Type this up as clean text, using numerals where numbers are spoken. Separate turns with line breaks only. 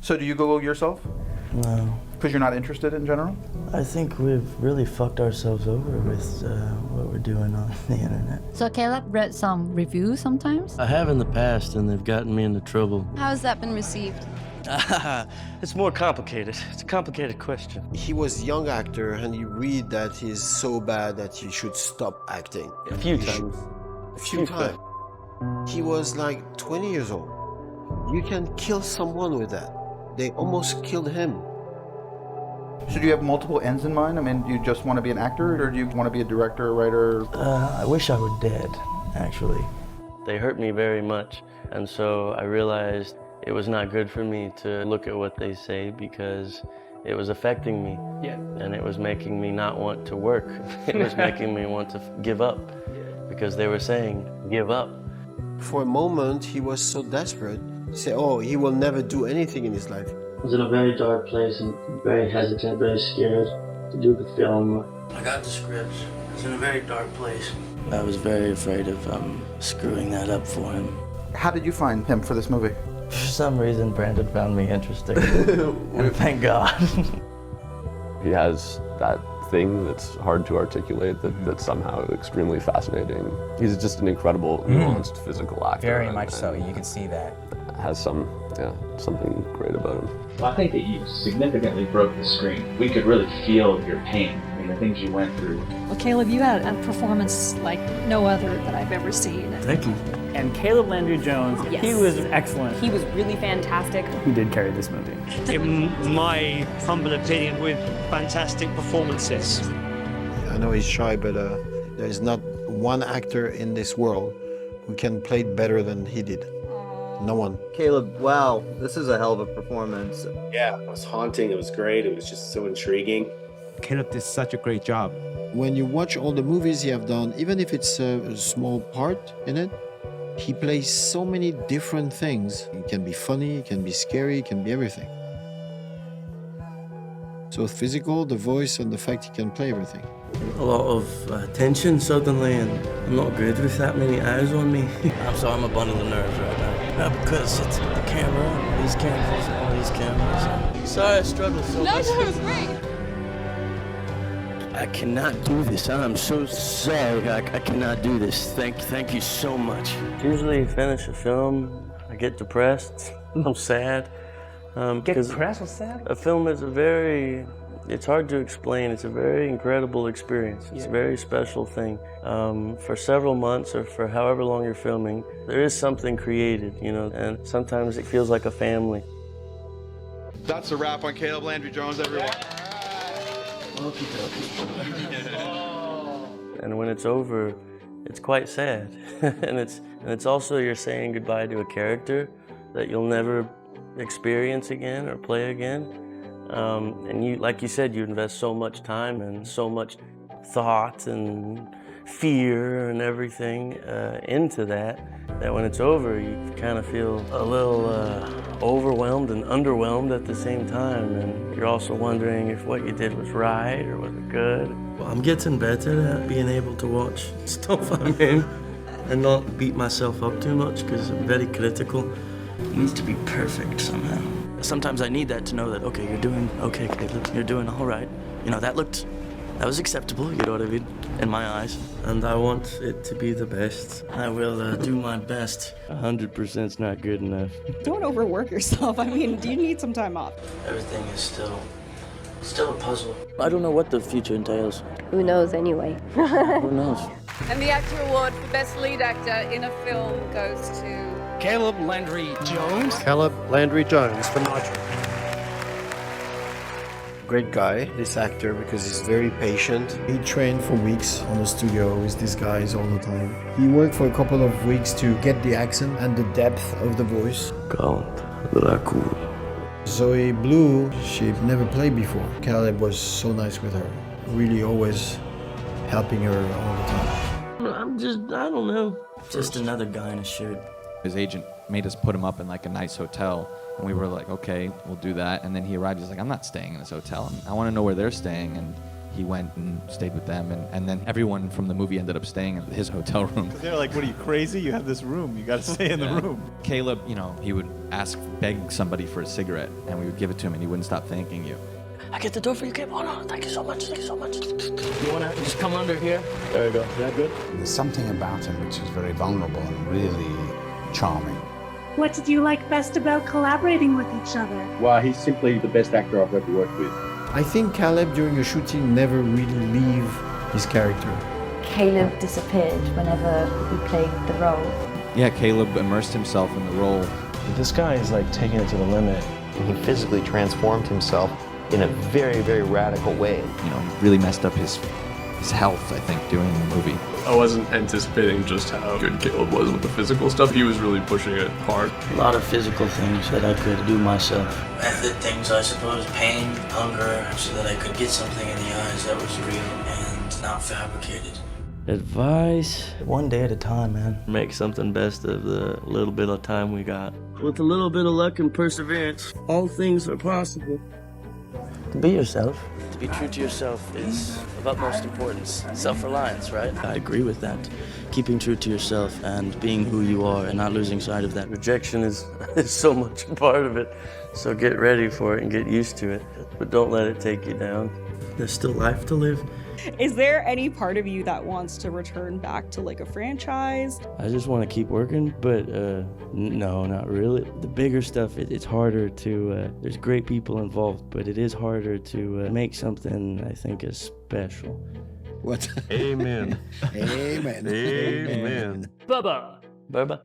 So do you Google yourself?
No.
Because you're not interested in general?
I think we've really fucked ourselves over with what we're doing on the internet.
So Caleb read some reviews sometimes?
I have in the past, and they've gotten me into trouble.
How has that been received?
It's more complicated. It's a complicated question.
He was a young actor, and you read that he's so bad that he should stop acting.
A few times.
A few times. He was like 20 years old. You can kill someone with that. They almost killed him.
So do you have multiple ends in mind? I mean, do you just want to be an actor, or do you want to be a director, a writer?
I wish I were dead, actually. They hurt me very much, and so I realized it was not good for me to look at what they say because it was affecting me.
Yeah.
And it was making me not want to work. It was making me want to give up because they were saying, give up.
For a moment, he was so desperate. He said, oh, he will never do anything in his life.
I was in a very dark place and very hesitant, very scared to do the film. I got the scripts. I was in a very dark place. I was very afraid of screwing that up for him.
How did you find him for this movie?
For some reason, Brandon found me interesting. And thank God.
He has that thing that's hard to articulate that's somehow extremely fascinating. He's just an incredible, nuanced physical actor.
Very much so, you can see that.
Has something great about him.
Well, I think that you significantly broke the screen. We could really feel your pain. I mean, the things you went through.
Well, Caleb, you had a performance like no other that I've ever seen.
Thank you.
And Caleb Landry Jones,
Yes.
he was excellent.
He was really fantastic.
He did carry this movie.
In my humble opinion, with fantastic performances.
I know he's shy, but there is not one actor in this world who can play it better than he did. No one.
Caleb, wow, this is a hell of a performance.
Yeah, it was haunting, it was great, it was just so intriguing.
Caleb did such a great job.
When you watch all the movies he have done, even if it's a small part in it, he plays so many different things. It can be funny, it can be scary, it can be everything. So physical, the voice, and the fact he can play everything.
A lot of tension suddenly, and I'm not good with that many eyes on me. I'm a bundle of nerves right now. Because it's the camera, and these cameras, and all these cameras. Sorry I struggled so much.
No, it was great.
I cannot do this. I'm so sorry. I cannot do this. Thank you so much. Usually finish a film, I get depressed. I'm sad.
Get depressed? What's sad?
A film is it's hard to explain. It's a very incredible experience. It's a very special thing. For several months or for however long you're filming, there is something created, and sometimes it feels like a family.
That's a wrap on Caleb Landry Jones, everyone.
And when it's over, it's quite sad. and it's also you're saying goodbye to a character that you'll never experience again or play again. And you, like you said, you invest so much time and so much thought and fear and everything into that when it's over, you kind of feel a little overwhelmed and underwhelmed at the same time. And you're also wondering if what you did was right or was it good. Well, I'm getting better at being able to watch stuff I'm in and not beat myself up too much because I'm very critical. It needs to be perfect somehow. Sometimes I need that to know that, okay, you're doing okay, Caleb, you're doing all right. That was acceptable, you know what I mean, in my eyes. And I want it to be the best. I will do my best. 100% is not good enough.
Don't overwork yourself. I mean, do you need some time off?
Everything is still a puzzle. I don't know what the future entails.
Who knows anyway?
Who knows?
And the actor award for best lead actor in a film goes to
Caleb Landry Jones.
Caleb Landry Jones from Archer. Great guy, this actor, because he's very patient. He trained for weeks on the studio with these guys all the time. He worked for a couple of weeks to get the accent and the depth of the voice.
Galant, Dracul.
Zoe Blue, she never played before. Caleb was so nice with her, really always helping her all the time.
I don't know. Just another guy in a shirt.
His agent made us put him up in like a nice hotel, and we were like, okay, we'll do that. And then he arrived, he's like, I'm not staying in this hotel. I want to know where they're staying. And he went and stayed with them, and then everyone from the movie ended up staying in his hotel room.
They're like, what are you, crazy? You have this room. You got to stay in the room.
Caleb, you know, he would beg somebody for a cigarette, and we would give it to him, and he wouldn't stop thanking you.
I get the door for you, Caleb. Hold on. Thank you so much. Thank you so much. You want to just come under here? There you go. Is that good?
There's something about him which is very vulnerable and really charming.
What did you like best about collaborating with each other?
Well, he's simply the best actor I've ever worked with.
I think Caleb during a shooting never really leave his character.
Caleb disappeared whenever he played the role.
Yeah, Caleb immersed himself in the role.
This guy is like taking it to the limit.
He physically transformed himself in a very, very radical way.
You know, he really messed up his health, I think, doing the movie.
I wasn't anticipating just how good Caleb was with the physical stuff. He was really pushing it hard.
A lot of physical things that I could do myself. Method things, I suppose, pain, hunger, so that I could get something in the eyes that was real and not fabricated. Advice? One day at a time, man. Make something best of the little bit of time we got. With a little bit of luck and perseverance, all things are possible. To be yourself. To be true to yourself is of utmost importance. Self-reliance, right? I agree with that. Keeping true to yourself and being who you are and not losing sight of that. Rejection is so much a part of it. So get ready for it and get used to it. But don't let it take you down. There's still life to live.
Is there any part of you that wants to return back to like a franchise?
I just want to keep working, but no, not really. The bigger stuff, it's harder to, there's great people involved, but it is harder to make something I think is special.
What?
Amen.
Amen.
Amen.
Bubba.
Bubba.